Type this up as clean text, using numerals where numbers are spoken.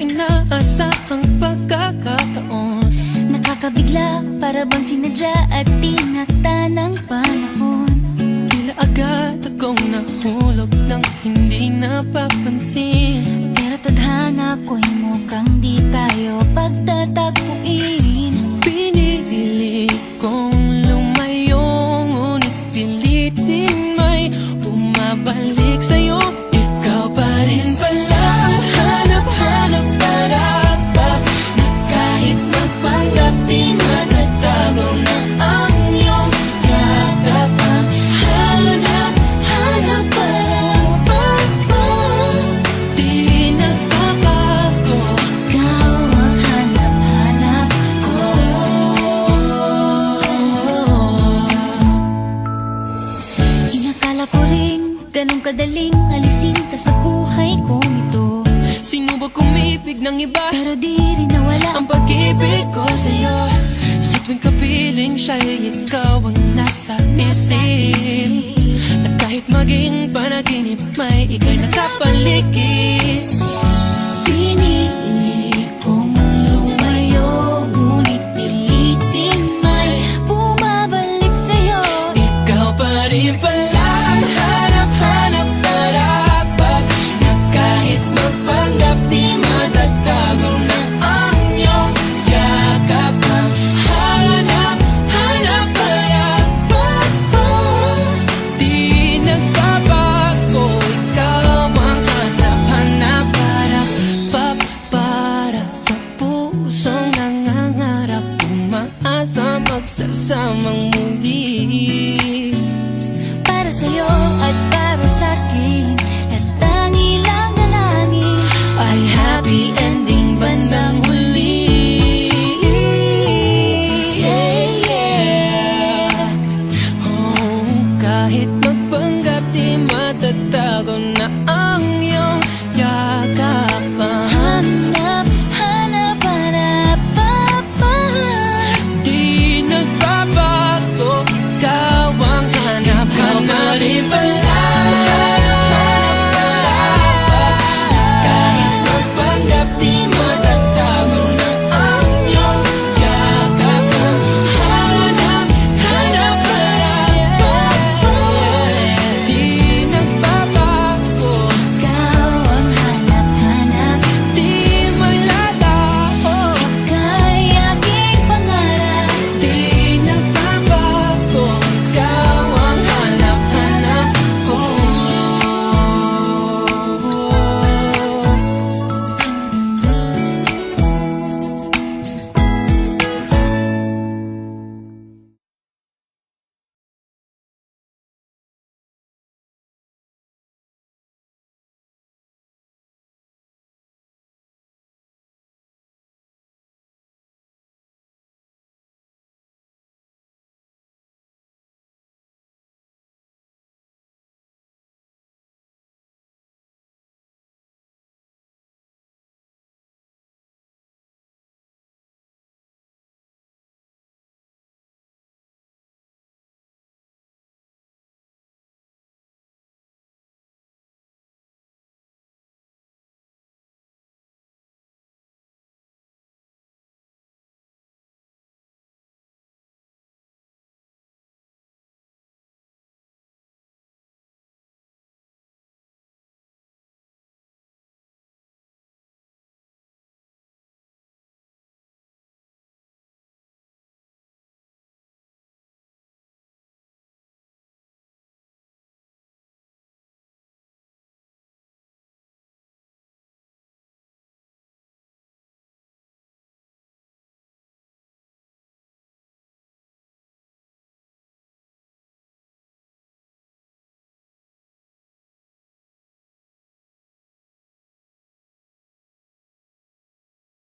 inaasahang pagkakataon. Nakakabigla, para bang sinadya at tinakta ng panahon. Tila agad akong nahulog nang hindi napapansin. Pero tadhana ko'y mukhang di tayo pagtatagpuin. Pinili kong lumayo, ngunit pilit din may bumabalik sa'yo. Ikaw pa rin pala ang hanap-hanap para na kahit magpanggap di matatago na ang iyong yakap. Ang hanap-hanap para di nagbabago. Ikaw ang hanap-hanap ko. Inakala ko rin ganun kadaling alisin ka sa buhay kong ito. Sinubok umibig ng iba, Pero di rin nawala ang pag-ibig ko sa'yo. Sa tuwing kapiling siya'y ikaw ang nasa isip. At kahit maging panaginip, may ika'y nakapaligid. Pinili kong lumayo, ngunit pilitin may bumabalik sa'yo. Ikaw pa rin pala ang hanap-hanap para na kahit magpanggap di matatago na ang iyong yakap. Ang hanap-hanap para di nagbabago. Ikaw ang hanap-hanap para sa pusong nangangarap, umaasa magsasamang muli. Para sa'yo at para sa'kin, at tangi lang dalangin Ay happy